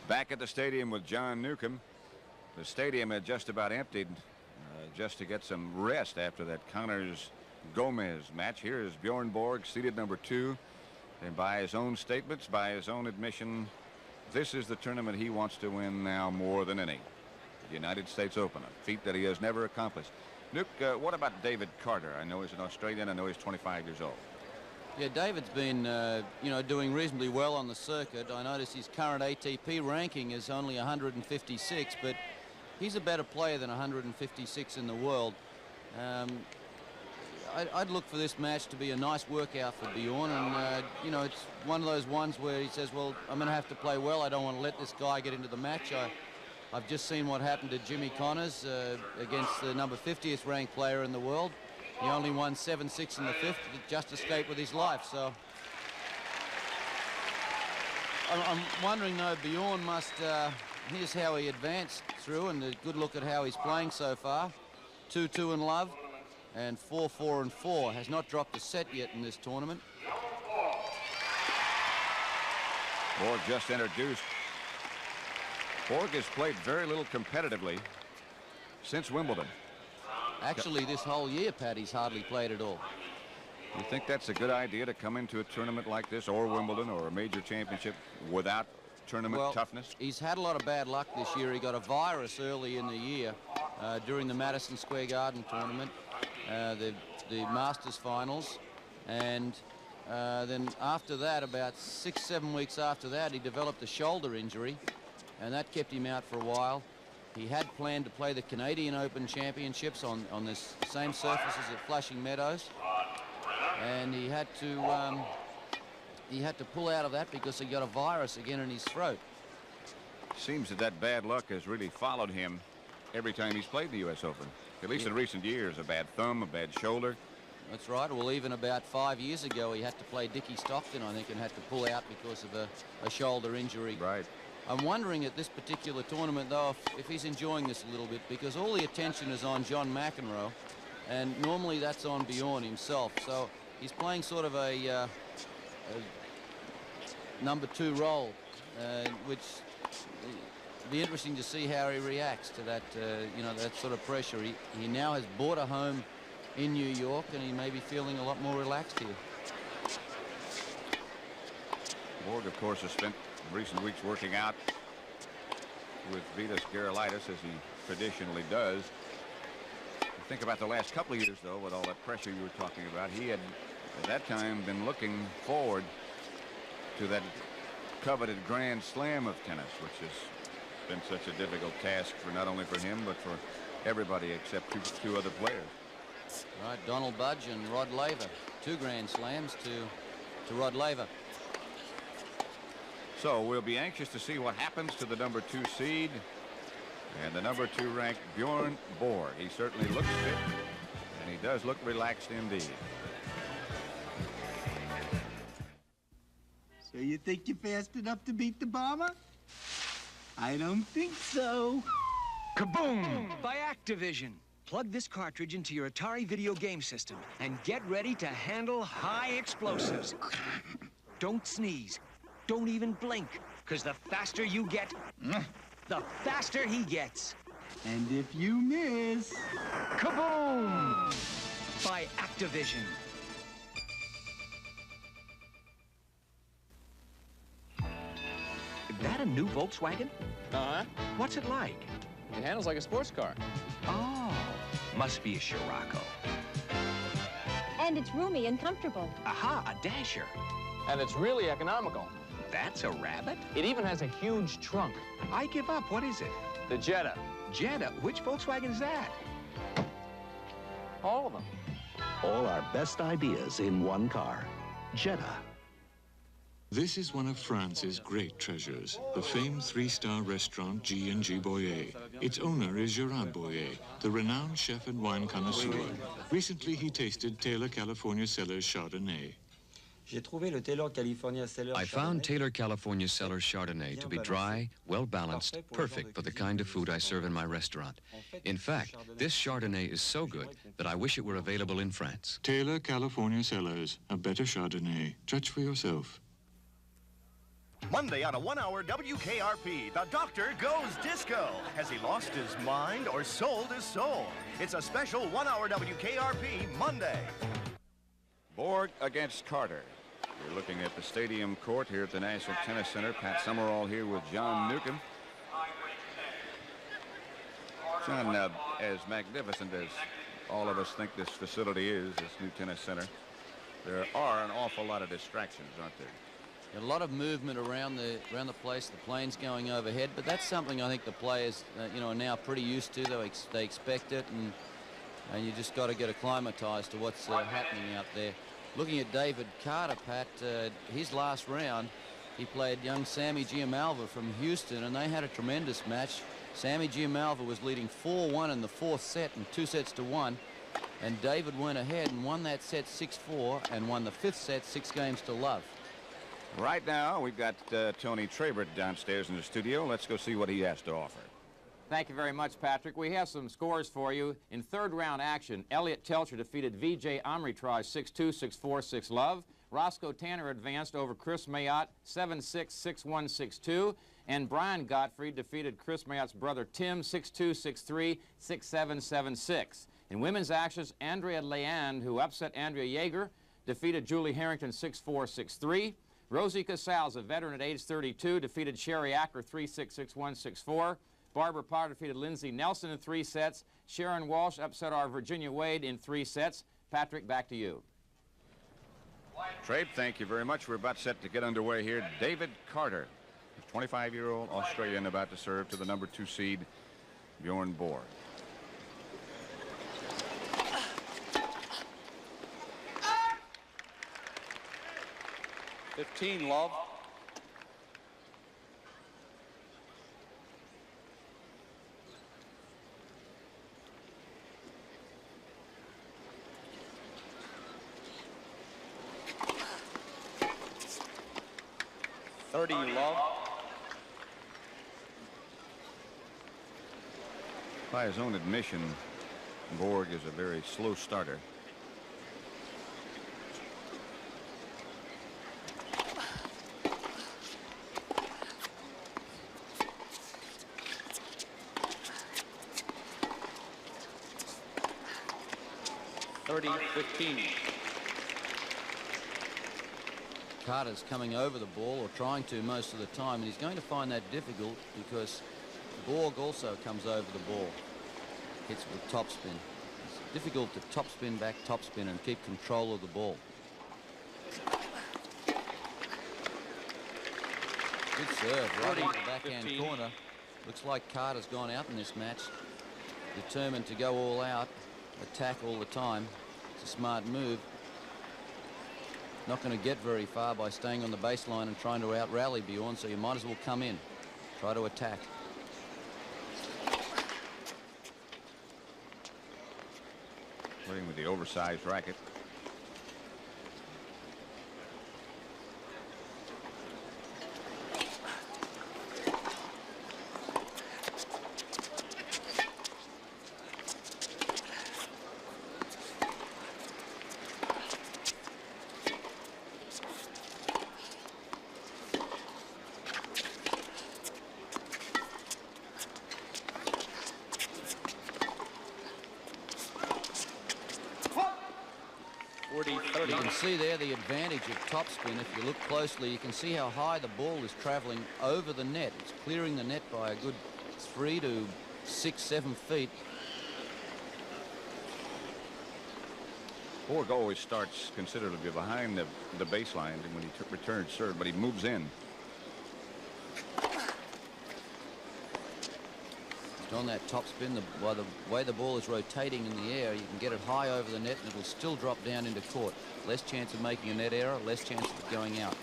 Back at the stadium with John Newcomb. The stadium had just about emptied just to get some rest after that Connors-Gomez match. Here is Bjorn Borg, seated number 2. And by his own statements, by his own admission, this is the tournament he wants to win now more than any. The United States Open, a feat that he has never accomplished. Luke, what about David Carter? I know he's an Australian. I know he's 25 years old. Yeah, David's been, doing reasonably well on the circuit. I notice his current ATP ranking is only 156, but he's a better player than 156 in the world. I'd look for this match to be a nice workout for Bjorn, and, it's one of those ones where he says, well, I'm going to have to play well. I don't want to let this guy get into the match. I've just seen what happened to Jimmy Connors against the number 50th ranked player in the world. He only won 7-6 in the 5th, just escaped with his life. So I'm wondering, though, Bjorn must, here's how he advanced through, and a good look at how he's playing so far. 2-2 in love, and 4-4-4. Has not dropped a set yet in this tournament. Borg just introduced. Borg has played very little competitively since Wimbledon. Actually, this whole year, Paddy's hardly played at all. You think that's a good idea to come into a tournament like this, or Wimbledon, or a major championship, without tournament toughness? He's had a lot of bad luck this year. He got a virus early in the year during the Madison Square Garden tournament, the Masters finals, and then after that, about 6-7 weeks after that, he developed a shoulder injury, and that kept him out for a while. He had planned to play the Canadian Open Championships on this same surfaces at Flushing Meadows, and he had to pull out of that because he got a virus again in his throat. Seems that bad luck has really followed him every time he's played the U.S. Open, at least in recent years. A bad thumb, a bad shoulder. That's right. Well, even about 5 years ago, he had to play Dickie Stockton, I think, and had to pull out because of a shoulder injury. Right. I'm wondering at this particular tournament, though, if he's enjoying this a little bit, because all the attention is on John McEnroe, and normally that's on Bjorn himself. So he's playing sort of a number 2 role, which will be interesting to see how he reacts to that, that sort of pressure. He now has bought a home in New York, and he may be feeling a lot more relaxed here. Borg, of course, has spent recent weeks working out with venous garolitis, as he traditionally does. Think about the last couple of years, though, with all that pressure you were talking about. He had, at that time, been looking forward to that coveted Grand Slam of tennis, which has been such a difficult task for not only for him, but for everybody except two other players. Right, Donald Budge and Rod Laver. 2 Grand Slams to Rod Laver. So we'll be anxious to see what happens to the number 2 seed and the number 2 ranked Bjorn Borg. He certainly looks fit, and he does look relaxed indeed. So you think you're fast enough to beat the bomber? I don't think so. Kaboom! By Activision. Plug this cartridge into your Atari video game system and get ready to handle high explosives. Don't sneeze. Don't even blink, because the faster you get, the faster he gets. And if you miss... Kaboom! By Activision. That a new Volkswagen? Uh-huh. What's it like? It handles like a sports car. Oh, must be a Scirocco. And it's roomy and comfortable. Aha, a Dasher. And it's really economical. That's a Rabbit? It even has a huge trunk. I give up. What is it? The Jetta. Jetta? Which Volkswagen is that? All of them. All our best ideas in one car. Jetta. This is one of France's great treasures, the famed 3-star restaurant G&G Boyer. Its owner is Gerard Boyer, the renowned chef and wine connoisseur. Recently, he tasted Taylor California Cellars Chardonnay. I found Taylor California Cellars Chardonnay to be dry, well-balanced, perfect for the kind of food I serve in my restaurant. In fact, this Chardonnay is so good that I wish it were available in France. Taylor California Cellars, a better Chardonnay. Judge for yourself. Monday on a 1-hour WKRP, the doctor goes disco. Has he lost his mind or sold his soul? It's a special 1-hour WKRP Monday. Borg against Carter. We're looking at the stadium court here at the National Tennis Center. Pat Summerall here with John Newcomb. John, as magnificent as all of us think this facility is, this new tennis center, there are an awful lot of distractions, aren't there? A lot of movement around the place. The plane's going overhead, but that's something I think the players, are now pretty used to. They expect it, and you just got to get acclimatized to what's happening out there. Looking at David Carter, Pat, his last round, he played young Sammy Giamalva from Houston, and they had a tremendous match. Sammy Giamalva was leading 4-1 in the fourth set and 2-1, and David went ahead and won that set 6-4 and won the fifth set 6 games to love. Right now, we've got Tony Trabert downstairs in the studio. Let's go see what he has to offer. Thank you very much, Patrick. We have some scores for you. In third-round action, Elliot Telcher defeated Vijay Amritraj 6-2, 6-4, 6-love. Roscoe Tanner advanced over Chris Mayotte 7-6, 6-1, 6-2. And Brian Gottfried defeated Chris Mayotte's brother Tim 6-2, 6-3, 6-7, 7-6. In women's actions, Andrea Leand, who upset Andrea Yeager, defeated Julie Harrington 6-4, 6-3. Rosie Casals, a veteran at age 32, defeated Sherry Acker 3-6, 6-1, 6-4. Barbara Potter defeated Lindsay Nelson in 3 sets. Sharon Walsh upset our Virginia Wade in 3 sets. Patrick, back to you. Trabe, thank you very much. We're about set to get underway here. David Carter, 25-year-old Australian, about to serve to the number 2 seed, Bjorn Borg. $15, love. $30, love. By his own admission, Borg is a very slow starter. $15. Carter's coming over the ball, or trying to most of the time, and he's going to find that difficult because Borg also comes over the ball, hits with topspin. It's difficult to topspin back, topspin, and keep control of the ball. Good serve, right into the backhand 15. corner. Looks like Carter's gone out in this match, determined to go all out, attack all the time. It's a smart move. Not going to get very far by staying on the baseline and trying to out-rally Bjorn, so you might as well come in. Try to attack. Playing with the oversized racket. You can see there the advantage of topspin. If you look closely, you can see how high the ball is traveling over the net. It's clearing the net by a good 3 to 6, 7 feet. Borg always starts considerably behind the baseline when he returns serve, but he moves in. On that topspin, by the way the ball is rotating in the air, you can get it high over the net and it will still drop down into court. Less chance of making a net error, less chance of it going out.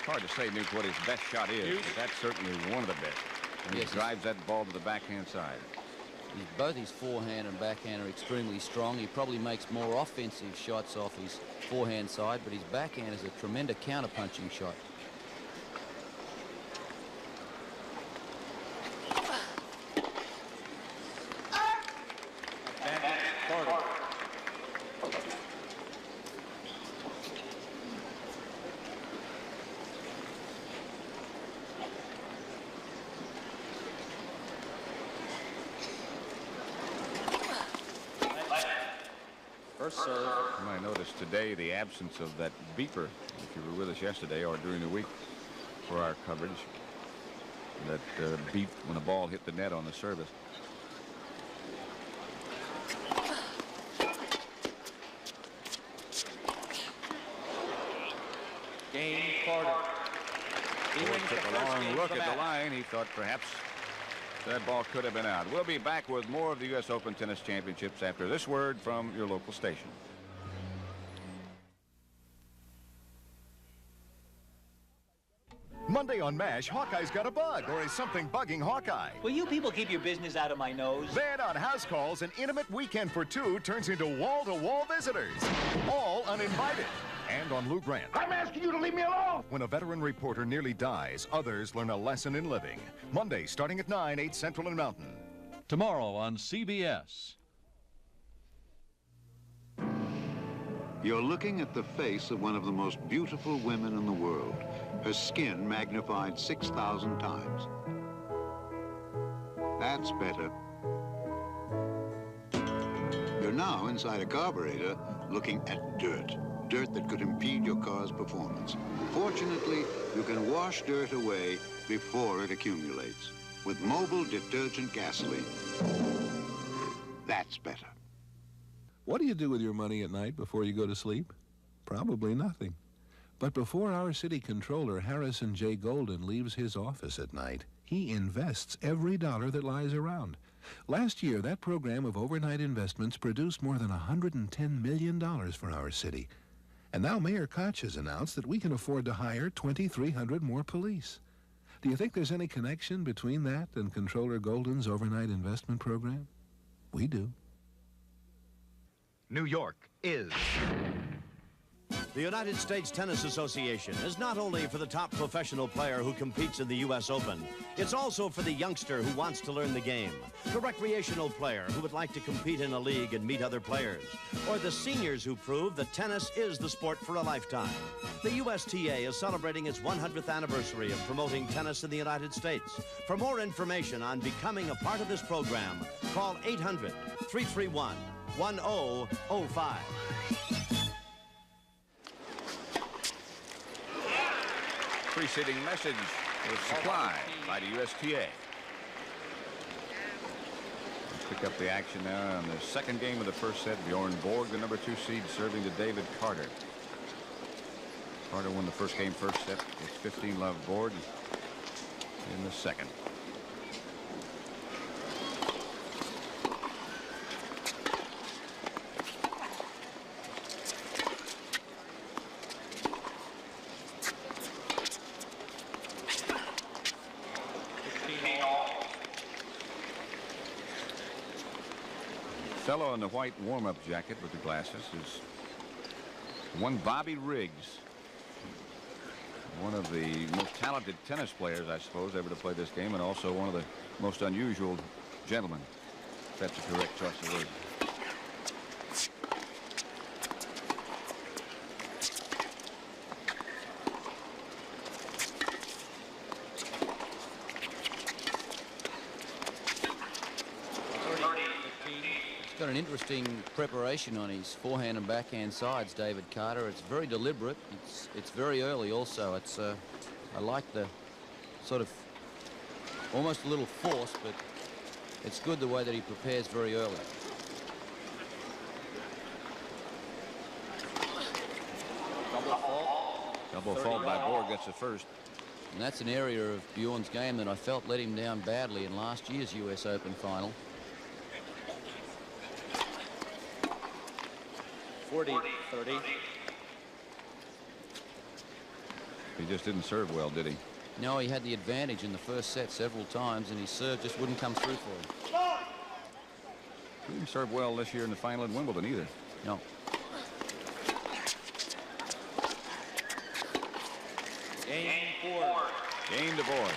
Hard to say, Nuke, what his best shot is, but that's certainly one of the best. And he drives that ball to the backhand side. Both his forehand and backhand are extremely strong. He probably makes more offensive shots off his forehand side, but his backhand is a tremendous counter-punching shot. Carter. First serve. You might notice today the absence of that beeper, if you were with us yesterday or during the week for our coverage, that beep when a ball hit the net on the service. Game Carter. He Borg wins the took a first long game look of the at the match. line. He thought perhaps that ball could have been out. We'll be back with more of the U.S. Open Tennis Championships after this word from your local station. Monday on MASH, Hawkeye's got a bug, or is something bugging Hawkeye? Will you people keep your business out of my nose? Then on House Calls, an intimate weekend for two turns into wall-to-wall visitors, all uninvited. And on Lou Grant. I'm asking you to leave me alone! When a veteran reporter nearly dies, others learn a lesson in living. Monday, starting at 9, 8 Central and Mountain. Tomorrow on CBS. You're looking at the face of one of the most beautiful women in the world. Her skin magnified 6,000 times. That's better. You're now inside a carburetor looking at dirt. Dirt that could impede your car's performance. Fortunately, you can wash dirt away before it accumulates. With mobile detergent gasoline. That's better. What do you do with your money at night before you go to sleep? Probably nothing. But before our city controller, Harrison J. Golden, leaves his office at night, he invests every dollar that lies around. Last year, that program of overnight investments produced more than $110 million for our city. And now Mayor Koch has announced that we can afford to hire 2,300 more police. Do you think there's any connection between that and Controller Golden's overnight investment program? We do. New York is. The United States Tennis Association is not only for the top professional player who competes in the U.S. Open, it's also for the youngster who wants to learn the game, the recreational player who would like to compete in a league and meet other players, or the seniors who prove that tennis is the sport for a lifetime. The USTA is celebrating its 100th anniversary of promoting tennis in the United States. For more information on becoming a part of this program, call 800-331-1005. Preceding message was supplied by the USTA. Let's pick up the action now on the second game of the first set. Bjorn Borg, the number 2 seed, serving to David Carter. Carter won the first game first set. It's 15-love Borg in the second. Fellow in the white warm-up jacket with the glasses is one Bobby Riggs, one of the most talented tennis players, I suppose, ever to play this game, and also one of the most unusual gentlemen, if that's the correct choice of words. Got an interesting preparation on his forehand and backhand sides, David Carter. It's very deliberate. It's very early also. It's I like the sort of almost a little force, but it's good the way that he prepares very early. Double fault by Borg gets the first. And that's an area of Bjorn's game that I felt let him down badly in last year's U.S. Open final. 40-30. He just didn't serve well, did he? No, he had the advantage in the first set several times, and his serve just wouldn't come through for him. He didn't serve well this year in the final at Wimbledon either. No. Game 4. Game to Borg.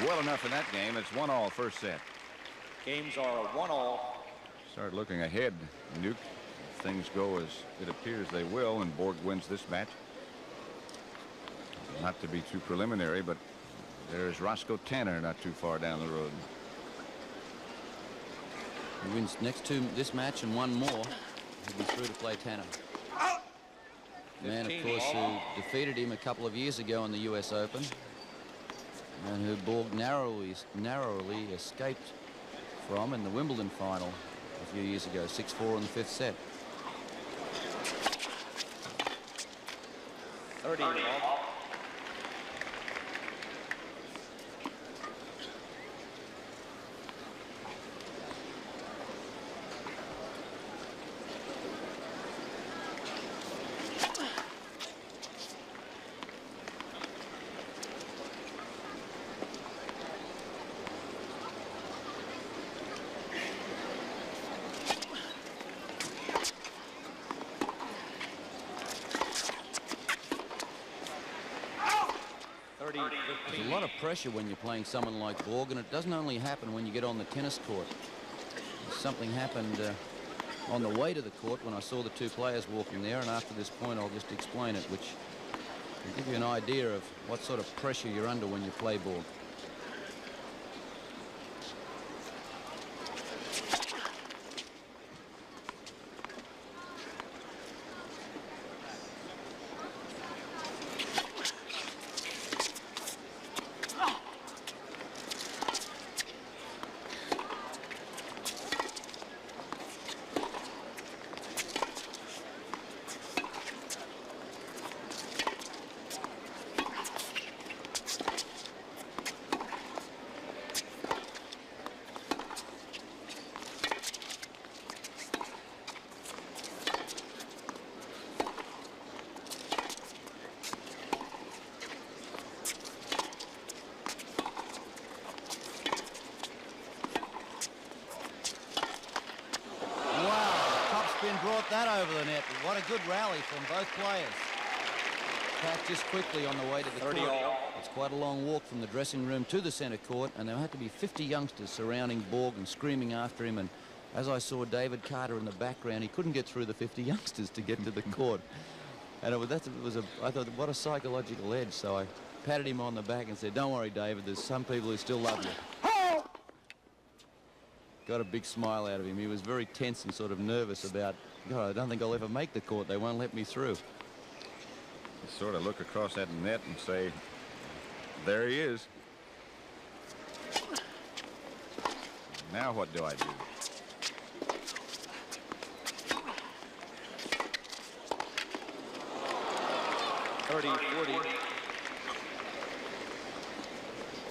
Well enough in that game. It's 1-all first set. Games are a 1-all. Start looking ahead, Nuke. If things go as it appears they will, and Borg wins this match. Not to be too preliminary, but there's Roscoe Tanner not too far down the road. He wins next to this match and one more. he'll be through to play Tanner. The man, of course, who defeated him a couple of years ago in the US Open, and who Borg narrowly escaped from in the Wimbledon final a few years ago, 6-4 in the 5th set. 30 all. There's a lot of pressure when you're playing someone like Borg, and it doesn't only happen when you get on the tennis court. Something happened on the way to the court when I saw the two players walking there, and after this point I'll just explain it, which will give you an idea of what sort of pressure you're under when you play Borg. Brought that over the net. What a good rally from both players. Pat just quickly on the way to the court. It's quite a long walk from the dressing room to the centre court, and there had to be 50 youngsters surrounding Borg and screaming after him. And as I saw David Carter in the background, he couldn't get through the 50 youngsters to get to the court. And I thought, what a psychological edge. So I patted him on the back and said, "Don't worry, David, there's some people who still love you." Got a big smile out of him. He was very tense and sort of nervous about, God, I don't think I'll ever make the court. They won't let me through. You sort of look across that net and say, there he is. Now what do I do?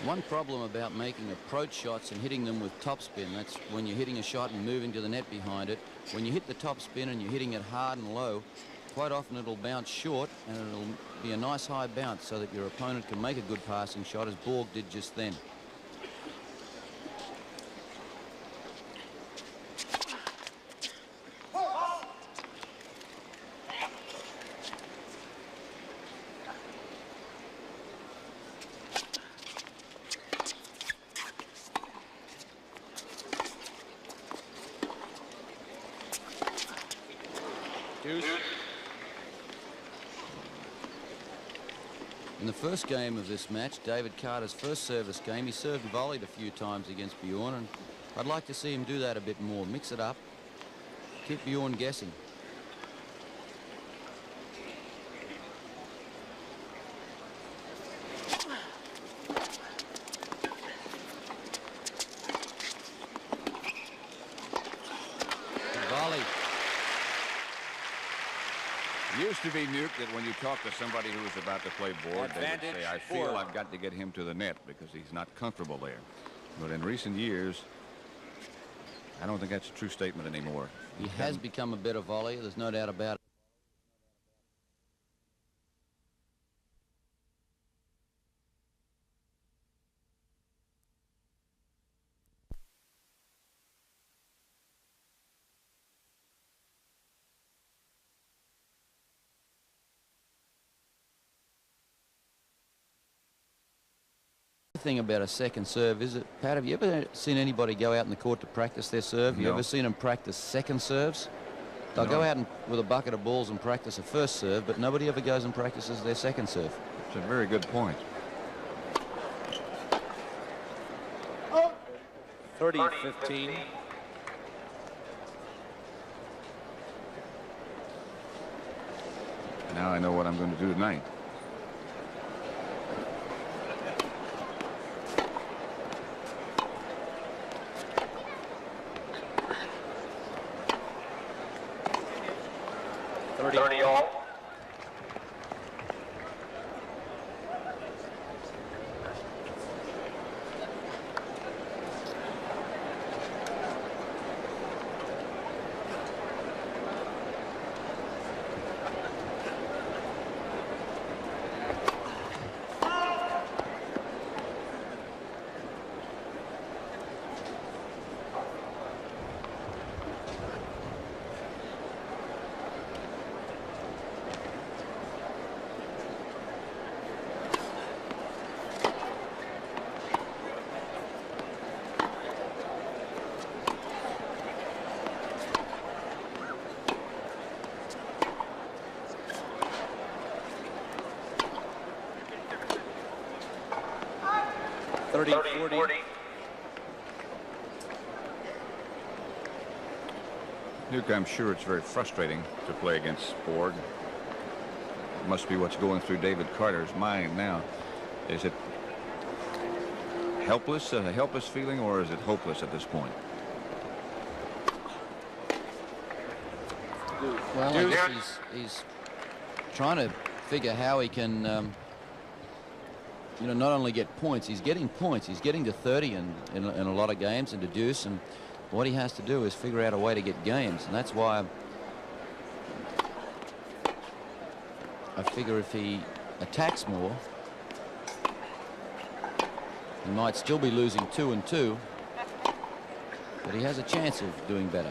One problem about making approach shots and hitting them with topspin, that's when you're hitting a shot and moving to the net behind it. When you hit the topspin and you're hitting it hard and low, quite often it'll bounce short, and it'll be a nice high bounce so that your opponent can make a good passing shot, as Borg did just then. In the first game of this match, David Carter's first service game, he served and volleyed a few times against Bjorn, and I'd like to see him do that a bit more. Mix it up. Keep Bjorn guessing. Volley. Used to be, Nuke, that when you talk to somebody who was about to play Borg, they would say, I feel I've got to get him to the net because he's not comfortable there. But in recent years, I don't think that's a true statement anymore. He has become a better volleyer, there's no doubt about it. Thing about a second serve is it, Pat, have you ever seen anybody go out in the court to practice their serve? You ever seen them practice second serves? They'll go out with a bucket of balls and practice a first serve, but nobody ever goes and practices their second serve. It's a very good point. 30-15. Now I know what I'm going to do tonight. Thirty all. Duke, I'm sure it's very frustrating to play against Borg. It must be what's going through David Carter's mind now. Is it helpless, a helpless feeling, or is it hopeless at this point? Well, I guess he's trying to figure how he can, you know, not only get points. He's getting points. He's getting to 30 in a lot of games and to deuce. And what he has to do is figure out a way to get games. And that's why I figure if he attacks more, he might still be losing 2-2, but he has a chance of doing better.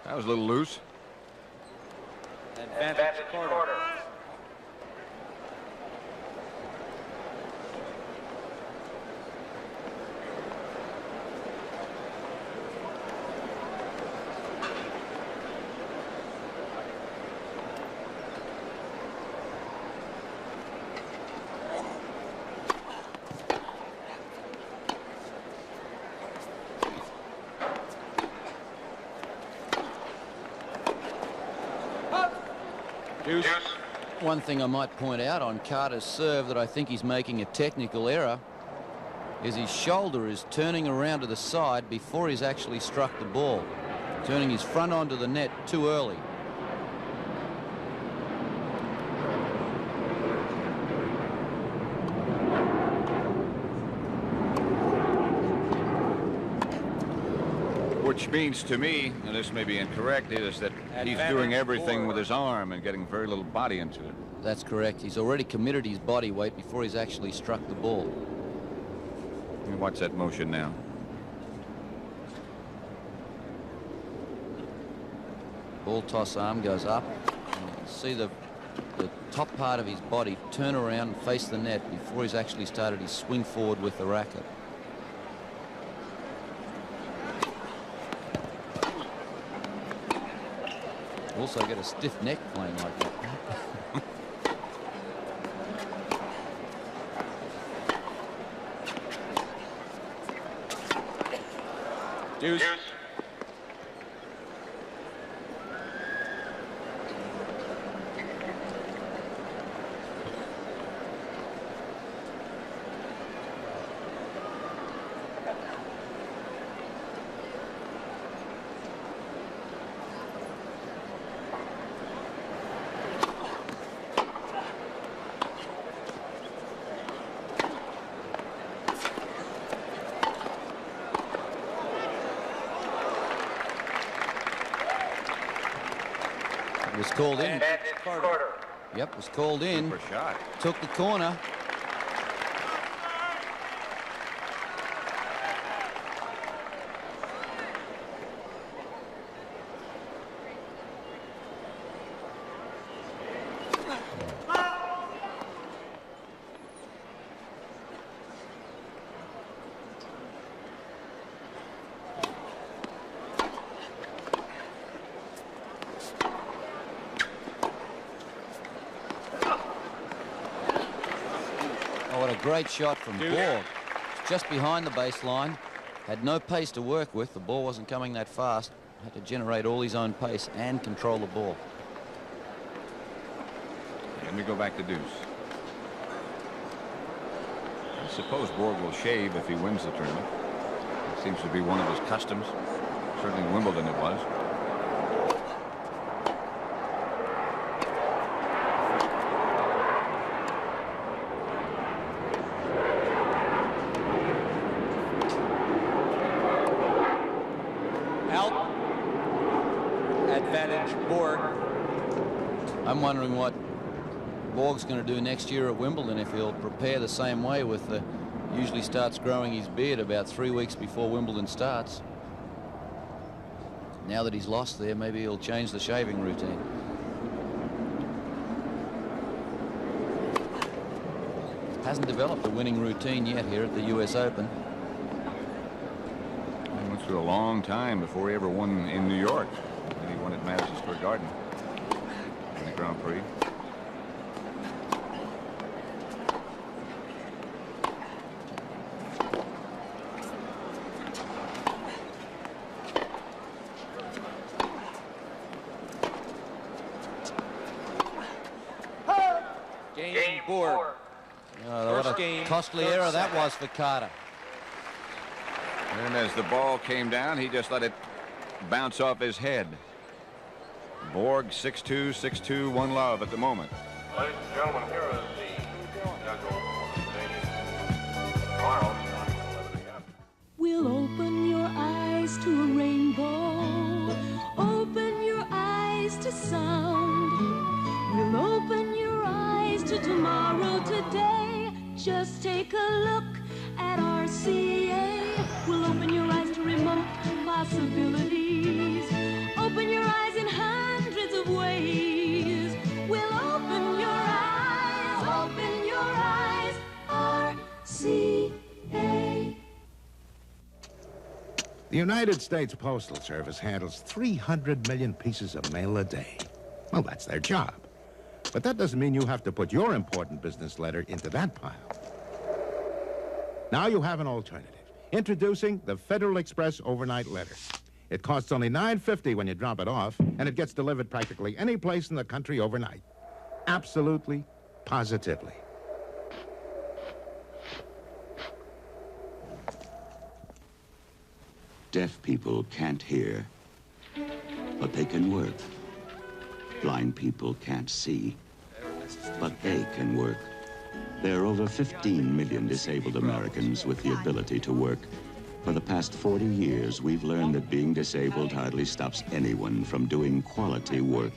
That was a little loose. Advantage Carter. One thing I might point out on Carter's serve that I think he's making a technical error is his shoulder is turning around to the side before he's actually struck the ball, turning his front onto the net too early. Which means to me, and this may be incorrect, is that he's doing everything with his arm and getting very little body into it. That's correct. He's already committed his body weight before he's actually struck the ball. And watch that motion now. Ball toss arm goes up. See the top part of his body turn around and face the net before he's actually started his swing forward with the racket. Also get a stiff neck playing like that. Deuce. Was called in. Yep, was called in. Super shot. Took the corner. great shot from Borg. Just behind the baseline. Had no pace to work with. The ball wasn't coming that fast. Had to generate all his own pace and control the ball. And we go back to deuce. I suppose Borg will shave if he wins the tournament. It seems to be one of his customs. Certainly in Wimbledon it was. I'm wondering what Borg's going to do next year at Wimbledon, if he'll prepare the same way with the usually starts growing his beard about 3 weeks before Wimbledon starts. Now that he's lost there, maybe he'll change the shaving routine. Hasn't developed a winning routine yet here at the U.S. Open. He went through a long time before he ever won in New York. And he won at Madison Square Garden in the Grand Prix. Game Borg. What a costly error that was for Carter. And as the ball came down, he just let it bounce off his head. Borg 6-2, 6-2, 1 love at the moment. Ladies and gentlemen, here is the schedule for today's tomorrow. We'll open your eyes to a rainbow. Open your eyes to sound. We'll open your eyes to tomorrow today. Just take a look at RCA. We'll open your eyes to remote possibilities. Open your eyes in hundreds of ways. We'll open your eyes, RCA. The United States Postal Service handles 300 million pieces of mail a day. Well, that's their job. But that doesn't mean you have to put your important business letter into that pile. Now you have an alternative. Introducing the Federal Express Overnight Letter. It costs only $9.50 when you drop it off, and it gets delivered practically any place in the country overnight. Absolutely, positively. Deaf people can't hear, but they can work. Blind people can't see, but they can work. There are over 15 million disabled Americans with the ability to work. For the past 40 years, we've learned that being disabled hardly stops anyone from doing quality work.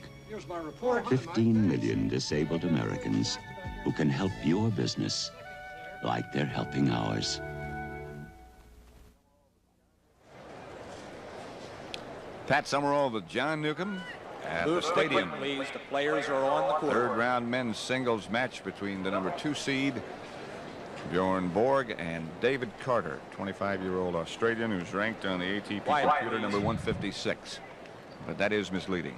15 million disabled Americans who can help your business like they're helping ours. Pat Summerall with John Newcomb at the stadium. Please, the players are on the court. Third round men's singles match between the number 2 seed Bjorn Borg and David Carter, 25-year-old Australian who's ranked on the ATP computer number 156. But that is misleading.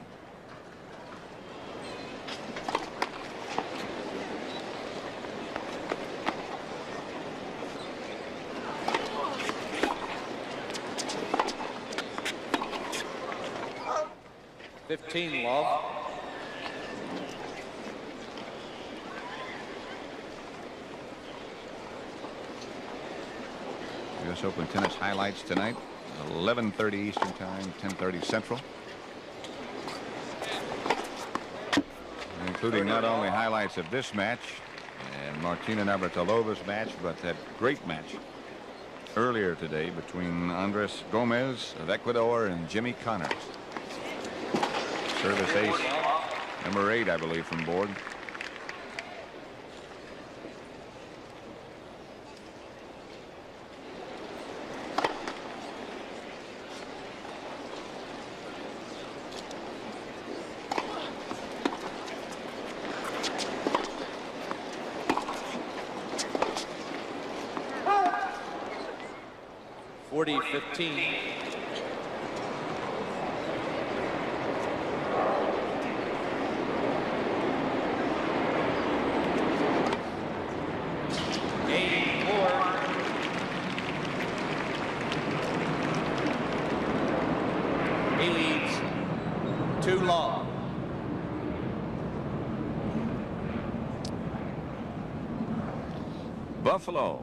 Love. U.S. Open tennis highlights tonight, 11:30 Eastern Time, 10:30 Central. Including not only highlights of this match and Martina Navratilova's match, but that great match earlier today between Andres Gomez of Ecuador and Jimmy Connors. Service ace, number 8, I believe, from Borg. Buffalo,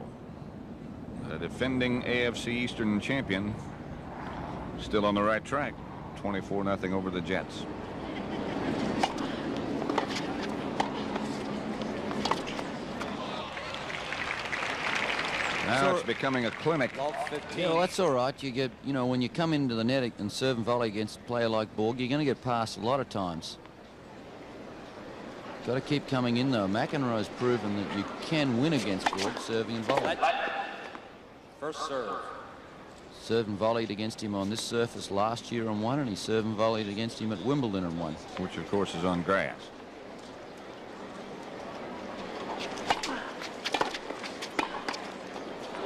the defending AFC Eastern champion, still on the right track. 24-0 over the Jets. Now it's becoming a clinic. Yeah, well, that's all right. You get, you know, when you come into the net and serve and volley against a player like Borg, you're going to get past a lot of times. Got to keep coming in, though. McEnroe's proven that you can win against Borg serving and volley. First serve. Served and volleyed against him on this surface last year and won, and he served and volleyed against him at Wimbledon and won. Which, of course, is on grass.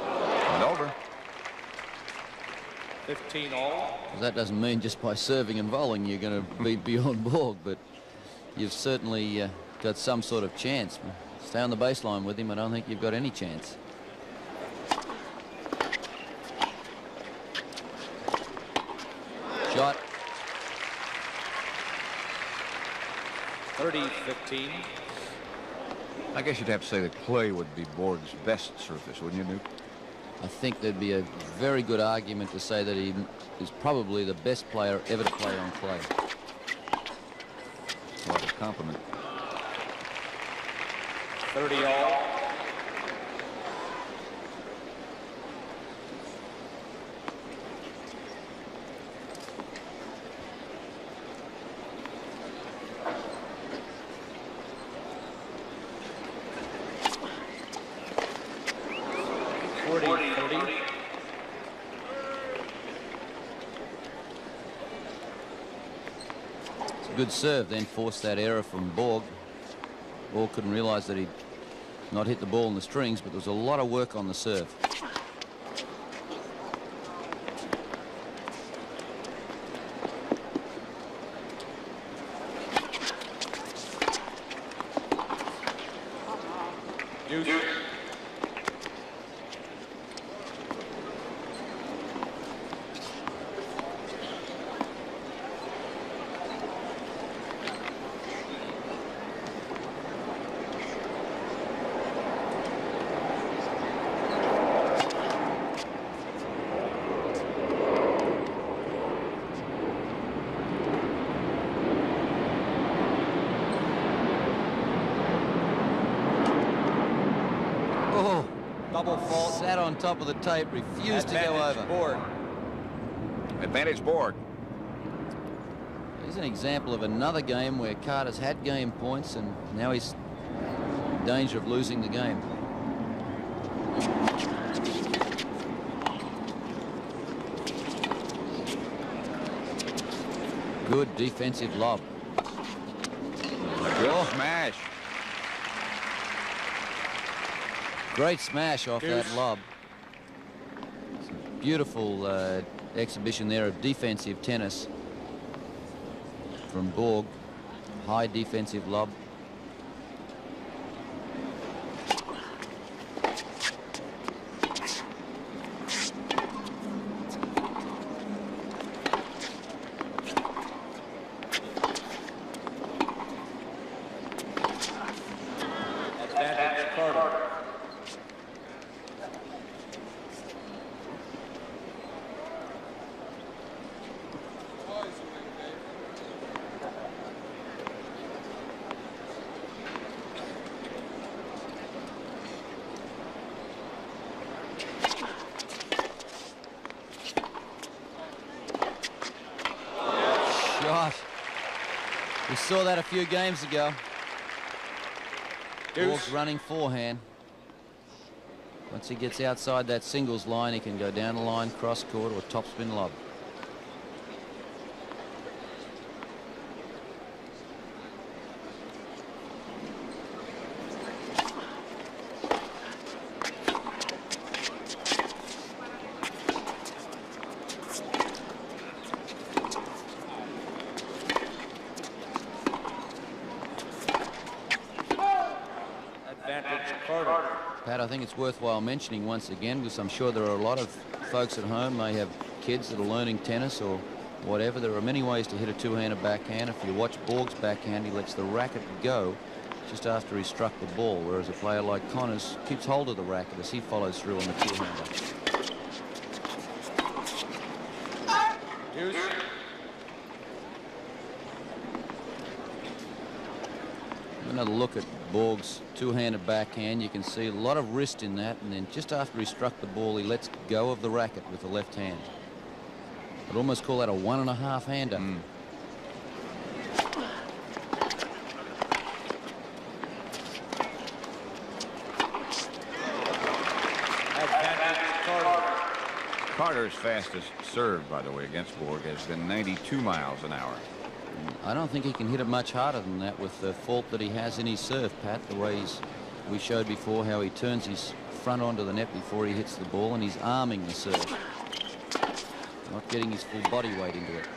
And over. 15 all. That doesn't mean just by serving and volleying you're going to beat Bjorn Borg, but you've certainly got some sort of chance. Stay on the baseline with him. I don't think you've got any chance. Shot. 30-15. I guess you'd have to say that clay would be Borg's best surface, wouldn't you, Newt? I think there'd be a very good argument to say that he is probably the best player ever to play on clay. What a compliment. 30 all. Good serve, then forced that error from Borg. Borg couldn't realize that he'd not hit the ball in the strings, but there was a lot of work on the serve. Double fault. Sat on top of the tape, refused to go over. Borg. Advantage Borg. Here's an example of another game where Carter's had game points and now he's in danger of losing the game. Good defensive lob. Good smash. Great smash off that lob. Beautiful exhibition there of defensive tennis from Borg. High defensive lob. We saw that a few games ago. Borg's running forehand. Once he gets outside that singles line, he can go down the line, cross court, or topspin lob. Pat, I think it's worthwhile mentioning once again, because I'm sure there are a lot of folks at home may have kids that are learning tennis or whatever. There are many ways to hit a two-handed backhand. If you watch Borg's backhand, he lets the racket go just after he struck the ball, whereas a player like Connors keeps hold of the racket as he follows through on the two-hander. Another look at Borg's two-handed backhand. You can see a lot of wrist in that, and then just after he struck the ball, he lets go of the racket with the left hand. I'd almost call that a 1.5-hander. Carter's fastest serve, by the way, against Borg has been 92 miles an hour. I don't think he can hit it much harder than that with the fault that he has in his serve, Pat. The way we showed before how he turns his front onto the net before he hits the ball, and he's arming the serve. Not getting his full body weight into it.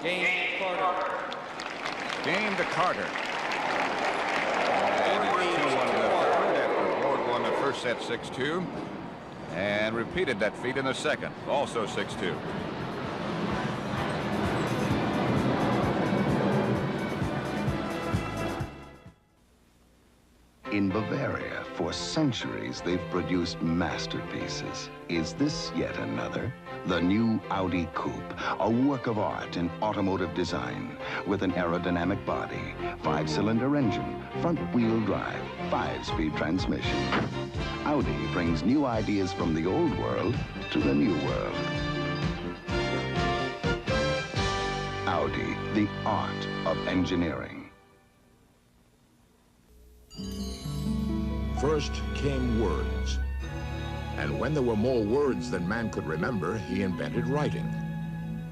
Game Carter. Game to Carter. After Borg won the first set 6-2 and repeated that feat in the second, also 6-2. In Bavaria, for centuries, they've produced masterpieces. Is this yet another? The new Audi Coupe, a work of art in automotive design, with an aerodynamic body, 5-cylinder engine, front-wheel drive, 5-speed transmission. Audi brings new ideas from the old world to the new world. Audi, the art of engineering. First came words. And when there were more words than man could remember, he invented writing.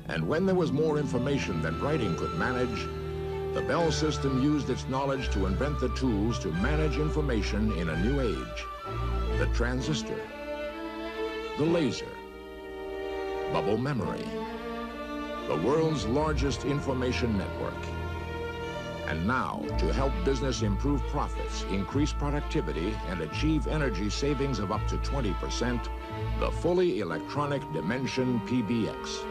And when there was more information than writing could manage, the Bell system used its knowledge to invent the tools to manage information in a new age. The transistor, the laser, bubble memory, the world's largest information network. And now, to help business improve profits, increase productivity, and achieve energy savings of up to 20%, the fully electronic Dimension PBX.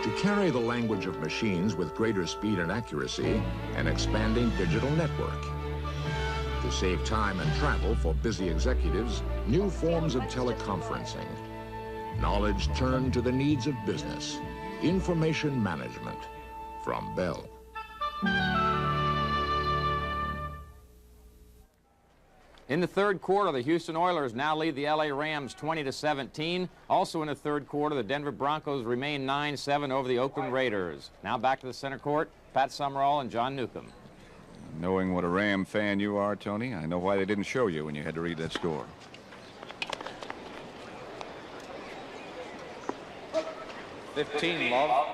To carry the language of machines with greater speed and accuracy, an expanding digital network. To save time and travel for busy executives, new forms of teleconferencing. Knowledge turned to the needs of business. Information management from Bell. In the third quarter, the Houston Oilers now lead the LA Rams 20-17. Also in the third quarter, the Denver Broncos remain 9-7 over the Oakland Raiders. Now back to the center court, Pat Summerall and John Newcomb. Knowing what a Ram fan you are, Tony, I know why they didn't show you when you had to read that score. 15, Love.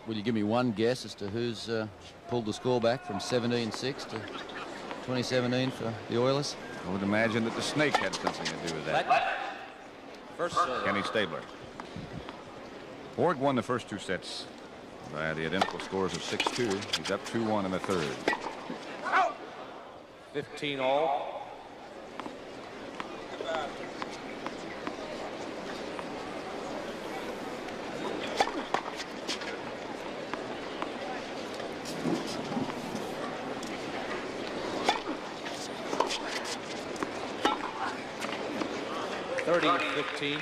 Will you give me one guess as to who's pulled the score back from 17-6 to 2017 for the Oilers? I would imagine that the snake had something to do with that. First, Kenny Stabler. Borg won the first two sets by the identical scores of 6-2. He's up 2-1 in the third. 15 all. Team.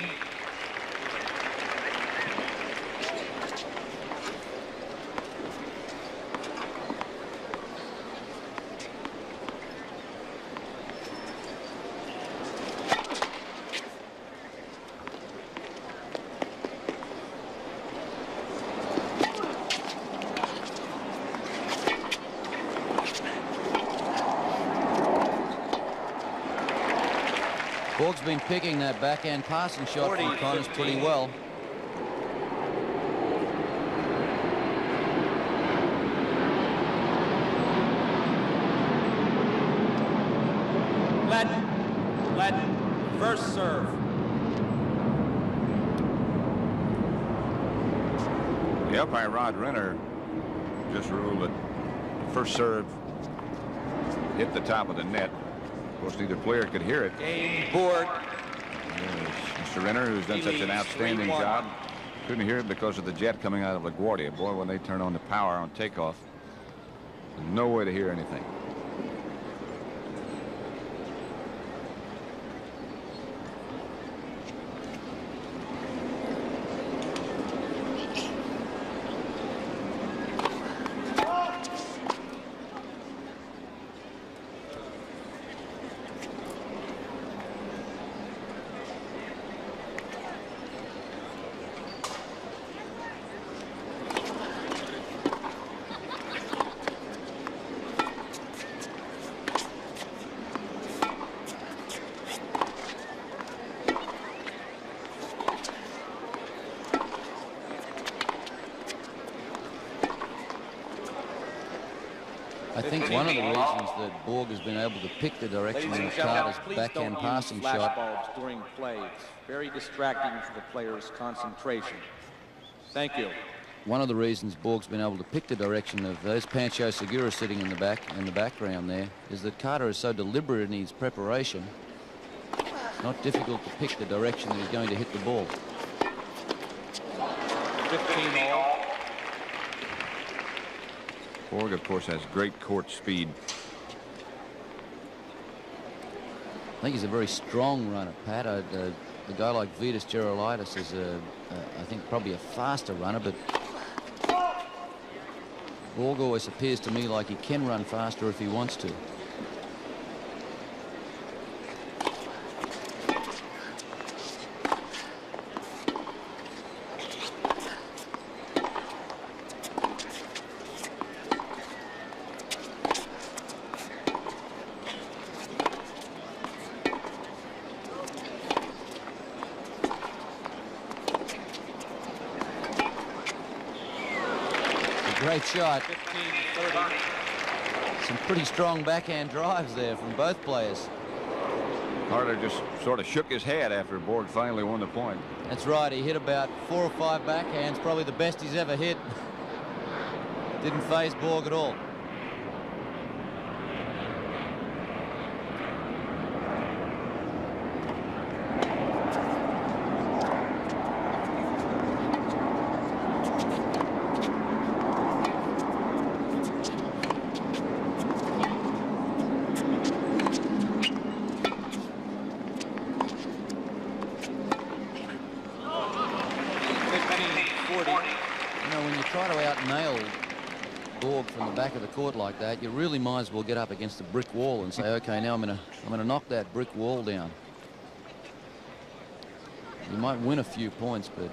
Borg's been picking that backhand passing shot from Connors pretty well. Let, first serve. The umpire, Rod Renner, just ruled that the first serve hit the top of the net. Of course, neither player could hear it. Game Borg. Mr. Renner, who's done such an outstanding job, couldn't hear it because of the jet coming out of LaGuardia. Boy, when they turn on the power on takeoff, There's no way to hear anything. I think one of the reasons that Borg has been able to pick the direction of Carter's backhand passing shot. Flashbulbs during play. It's very distracting for the player's concentration. Thank you. One of the reasons Borg's been able to pick the direction of those Pancho Segura sitting in the background there is that Carter is so deliberate in his preparation. It's not difficult to pick the direction that he's going to hit the ball. 15 all. Borg, of course, has great court speed. I think he's a very strong runner, Pat. A guy like Vitas Gerulaitis is, I think, probably a faster runner, but Borg always appears to me like he can run faster if he wants to. Great shot. 15-30. Some pretty strong backhand drives there from both players. Carter just sort of shook his head after Borg finally won the point. That's right. He hit about 4 or 5 backhands, probably the best he's ever hit. Didn't faze Borg at all. Back of the court like that, you really might as well get up against a brick wall and say, okay, now I'm gonna knock that brick wall down. You might win a few points, but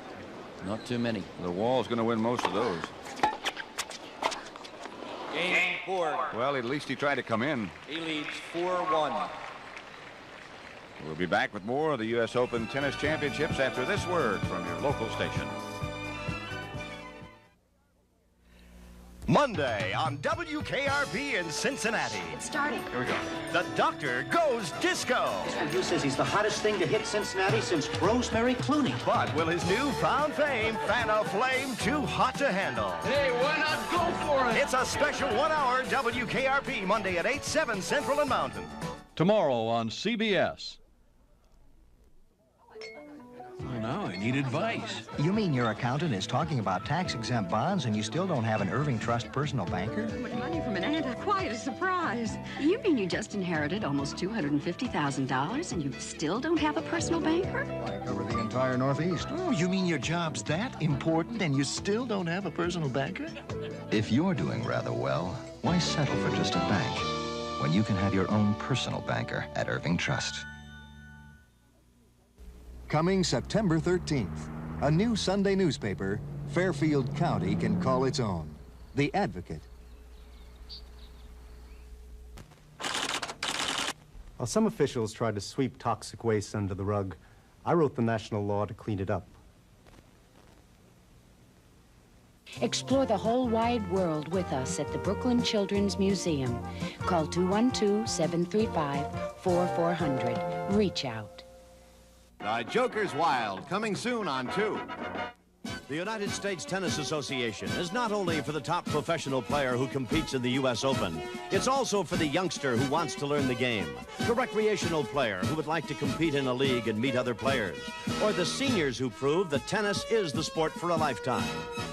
not too many. The wall's going to win most of those. Game Borg. Well, at least he tried to come in. He leads 4-1. We'll be back with more of the U.S. Open Tennis Championships after this word from your local station. Monday on WKRP in Cincinnati. It's starting. Here we go. The Doctor Goes Disco. This review says he's the hottest thing to hit Cincinnati since Rosemary Clooney. But will his newfound fame fan a flame too hot to handle? Hey, why not go for it? It's a special 1-hour WKRP Monday at 8, 7 Central and Mountain. Tomorrow on CBS. Well, now I need advice. You mean your accountant is talking about tax-exempt bonds and you still don't have an Irving Trust personal banker? With money from an aunt, quite a surprise. You mean you just inherited almost $250,000 and you still don't have a personal banker? I cover the entire Northeast. Oh, you mean your job's that important and you still don't have a personal banker? If you're doing rather well, why settle for just a bank when you can have your own personal banker at Irving Trust? Coming September 13th, a new Sunday newspaper Fairfield County can call its own. The Advocate. While some officials tried to sweep toxic waste under the rug, I wrote the national law to clean it up. Explore the whole wide world with us at the Brooklyn Children's Museum. Call 212-735-4400. Reach out. The Joker's Wild, coming soon on 2. The United States Tennis Association is not only for the top professional player who competes in the U.S. Open, it's also for the youngster who wants to learn the game, the recreational player who would like to compete in a league and meet other players, or the seniors who prove that tennis is the sport for a lifetime.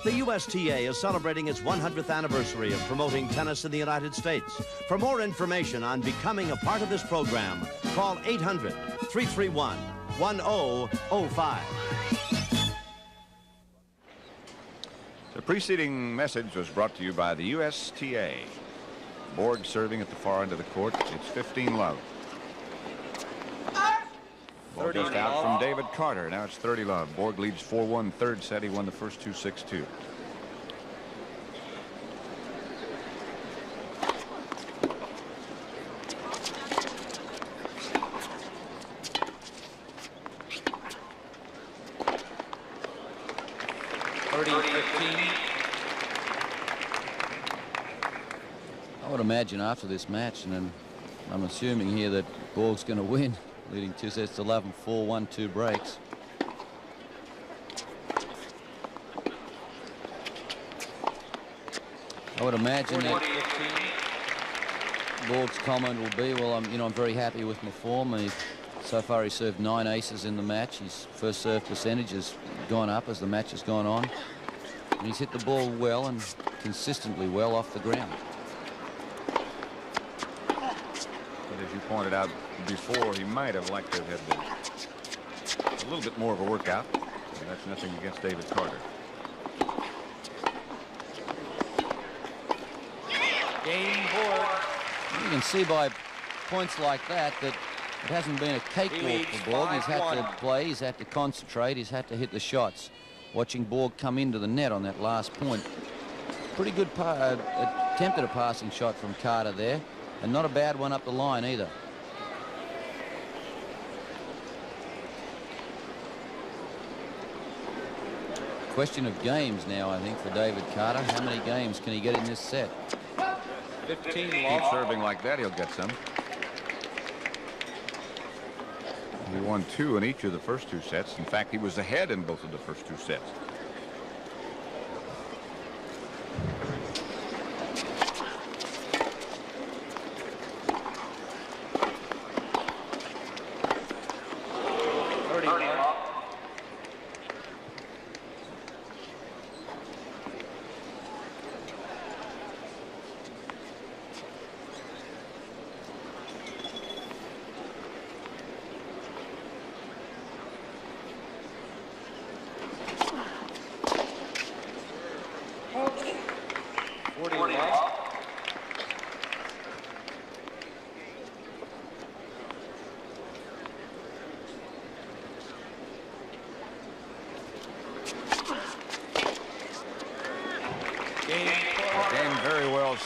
The USTA is celebrating its 100th anniversary of promoting tennis in the United States. For more information on becoming a part of this program, call 800-331-1005. The preceding message was brought to you by the USTA. Borg serving at the far end of the court. It's 15-love. Borg just out from David Carter. Now it's 30-love. Borg leads 4-1 third set. He won the first two 6-2. I would imagine after this match, and then I'm assuming here that Borg's going to win, leading 2 sets to 11, 4-1, 2 breaks. I would imagine that Borg's comment will be, well, I'm very happy with my form. So far, he's served 9 aces in the match. His first serve percentage has gone up as the match has gone on. And he's hit the ball well and consistently well off the ground. But as you pointed out before, he might have liked to have had a little bit more of a workout. And that's nothing against David Carter. Game Borg. You can see by points like that it hasn't been a cakewalk for Borg. He's had to play, he's had to concentrate, he's had to hit the shots. Watching Borg come into the net on that last point. Pretty good attempt at a passing shot from Carter there, and not a bad one up the line either. Question of games now, I think, for David Carter. How many games can he get in this set? 15. Keep serving like that, he'll get some. He won 2 in each of the first 2 sets. In fact, he was ahead in both of the first 2 sets.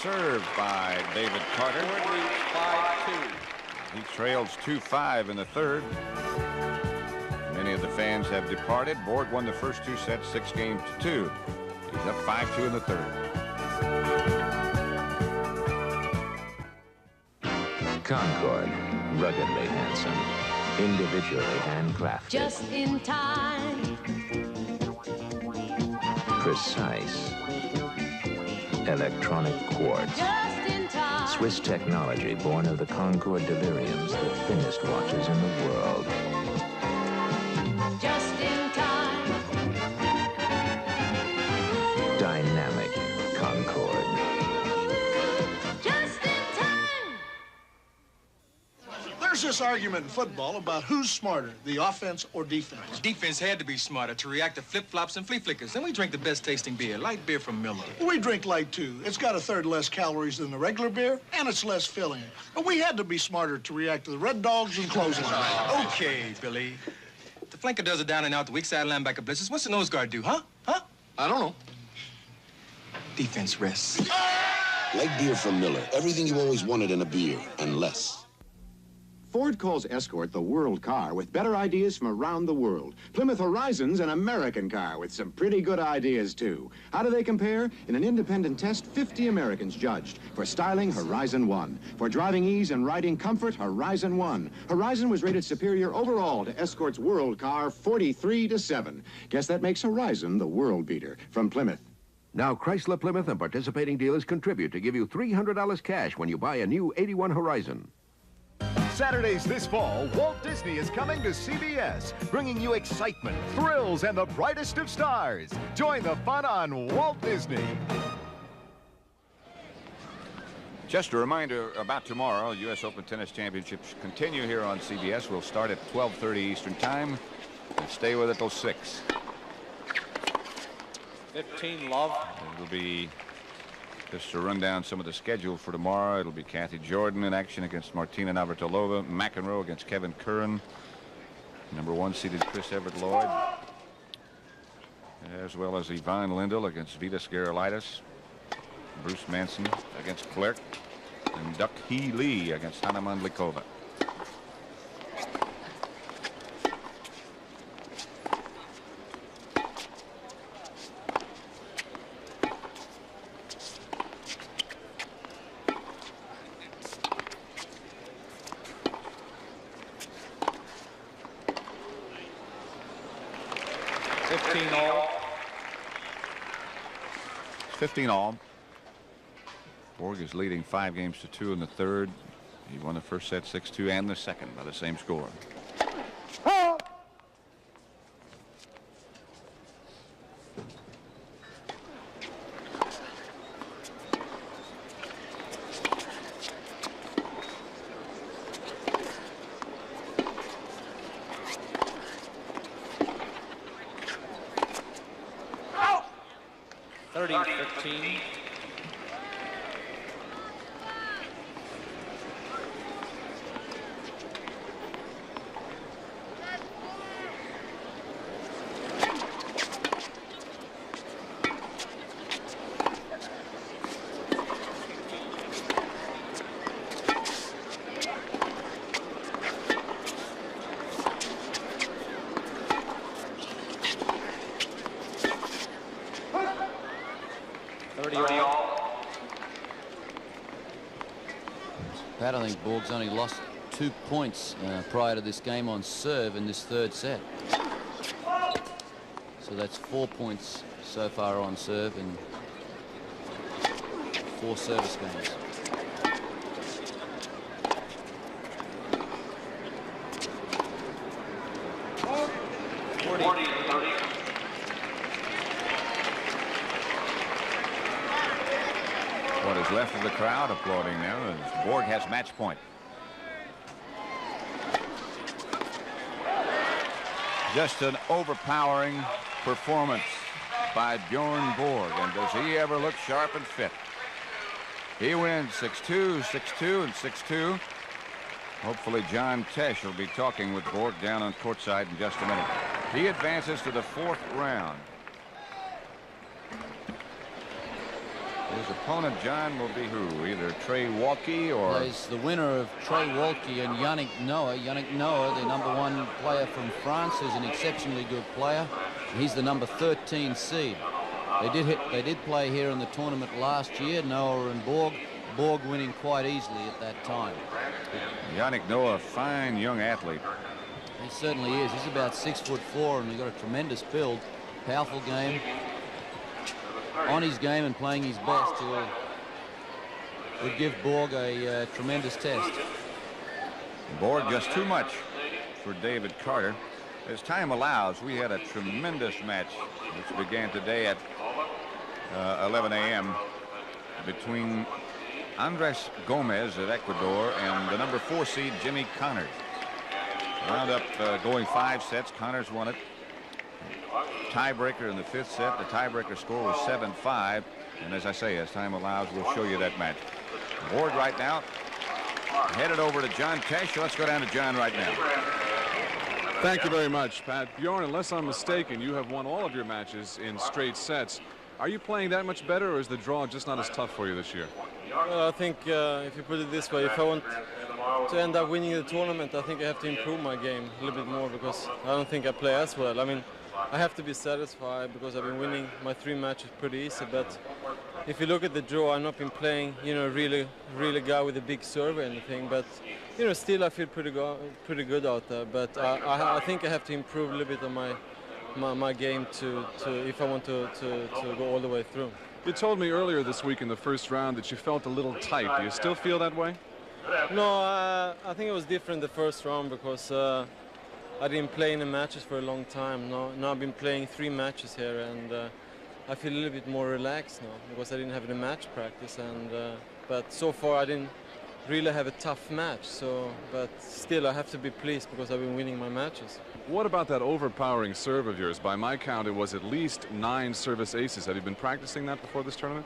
Served by David Carter. He trails 2-5 in the third. Many of the fans have departed. Borg won the first 2 sets 6-2. He's up 5-2 in the third. Concord, ruggedly handsome, individually handcrafted. Just in time. Precise. Electronic quartz. Just in time. Swiss technology born of the Concord deliriums, the thinnest watches in the world. Just in time. Dynamic Concord. Just in time. There's this argument in football about who's smarter, the offense or defense. Defense had to be smarter to react to flip-flops and flea flickers. And we drink the best tasting beer, light beer from Miller. We drink light, too. It's got 1/3 less calories than the regular beer, and it's less filling. But we had to be smarter to react to the Red Dogs and clotheslines. Okay, Billy. The flanker does it down and out, the weak side linebacker blitzes. What's the nose guard do, huh? Huh? I don't know. Defense rests. Light beer from Miller. Everything you always wanted in a beer, and less. Ford calls Escort the world car with better ideas from around the world. Plymouth Horizon's an American car with some pretty good ideas, too. How do they compare? In an independent test, 50 Americans judged. For styling, Horizon won. For driving ease and riding comfort, Horizon won. Horizon was rated superior overall to Escort's world car, 43-7. Guess that makes Horizon the world beater. From Plymouth. Now, Chrysler, Plymouth, and participating dealers contribute to give you $300 cash when you buy a new 81 Horizon. Saturdays this fall, Walt Disney is coming to CBS, bringing you excitement, thrills, and the brightest of stars. Join the fun on Walt Disney. Just a reminder about tomorrow. U.S. Open Tennis Championships continue here on CBS. We'll start at 12:30 Eastern Time and stay with it till 6. 15 love. It'll be, just to run down some of the schedule for tomorrow, it'll be Kathy Jordan in action against Martina Navratilova, McEnroe against Kevin Curran, #1 seeded Chris Everett Lloyd, as well as Yvonne Lindell against Vitas Gerulaitis, Bruce Manson against Clerk, and Duck Hee Lee against Hanna Mandlikova. All. 15 all. Borg is leading 5-2 in the third. He won the first set 6-2 and the second by the same score. Pat, I think Borg's only lost 2 points prior to this game on serve in this third set. So that's 4 points so far on serve in 4 service games. What is left of the crowd applauding now as Borg has match point. Just an overpowering performance by Bjorn Borg, and does he ever look sharp and fit? He wins 6-2, 6-2, and 6-2. Hopefully John Tesh will be talking with Borg down on courtside in just a minute. He advances to the 4th round. His opponent, John, will be who? Either Trey Walke or... Plays the winner of Trey Walke and Yannick Noah. Yannick Noah, the #1 player from France, who's an exceptionally good player. He's the number 13 seed. They did play here in the tournament last year, Noah and Borg. Borg winning quite easily at that time. Yannick Noah, a fine young athlete. He certainly is. He's about 6'4", and he's got a tremendous build, powerful game. On his game and playing his best, would give Borg a tremendous test. Borg just too much for David Carter. As time allows, we had a tremendous match which began today at 11 a.m. between Andres Gomez of Ecuador and the #4 seed Jimmy Connors. Wound up going 5 sets. Connors won it. Tiebreaker in the 5th set. The tiebreaker score was 7-5. And as I say, as time allows, we'll show you that match. Borg right now headed over to John Tesh. Let's go down to John right now. Thank you very much, Pat. Bjorn, unless I'm mistaken, you have won all of your matches in straight sets. Are you playing that much better, or is the draw just not as tough for you this year? Well, I think if you put it this way, if I want to end up winning the tournament, I think I have to improve my game a little bit more because I don't think I play as well. I mean, I have to be satisfied because I've been winning my 3 matches pretty easy, but if you look at the draw, I've not been playing, you know, really guy with a big serve or anything, but, you know, still I feel pretty good out there, but I think I have to improve a little bit on my game to if I want to go all the way through. You told me earlier this week in the first round that you felt a little tight. Do you still feel that way? No, I think it was different the first round because I didn't play in the matches for a long time. Now I've been playing 3 matches here, and I feel a little bit more relaxed now because I didn't have any match practice. And but so far I didn't really have a tough match. So, but still I have to be pleased because I've been winning my matches. What about that overpowering serve of yours? By my count, it was at least 9 service aces. Have you been practicing that before this tournament?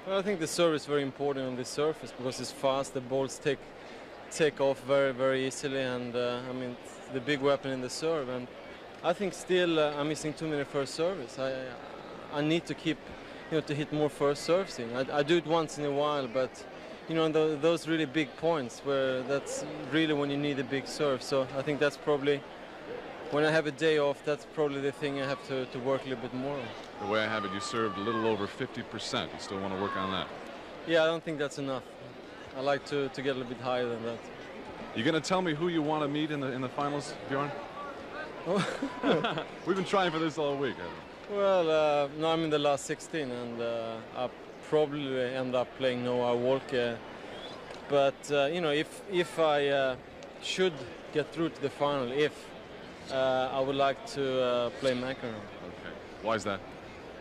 Well, I think the serve is very important on this surface because it's fast. The balls take off very easily, and I mean the big weapon in the serve. And I think still I'm missing too many first serves. I need to keep, you know, to hit more first serves in. I do it once in a while, but you know, those really big points where that's really when you need a big serve. So I think that's probably, when I have a day off, that's probably the thing I have to work a little bit more on. The way I have it, you served a little over 50%. You still want to work on that? Yeah, I don't think that's enough. I like to get a little bit higher than that. You going to tell me who you want to meet in the finals, Bjorn? We've been trying for this all week. Well, no, I'm in the last 16, and I probably end up playing Noah Walker. But you know, if I should get through to the final, I would like to play McEnroe. Okay. Why is that?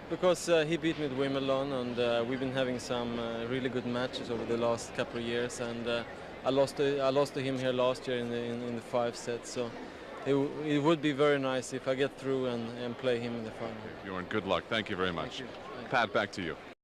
Because he beat me at Wimbledon, and we've been having some really good matches over the last couple of years. And I lost to him here last year in the 5 sets. So it would be very nice if I get through and play him in the final. Bjorn, good luck. Thank you very much. Pat, back to you.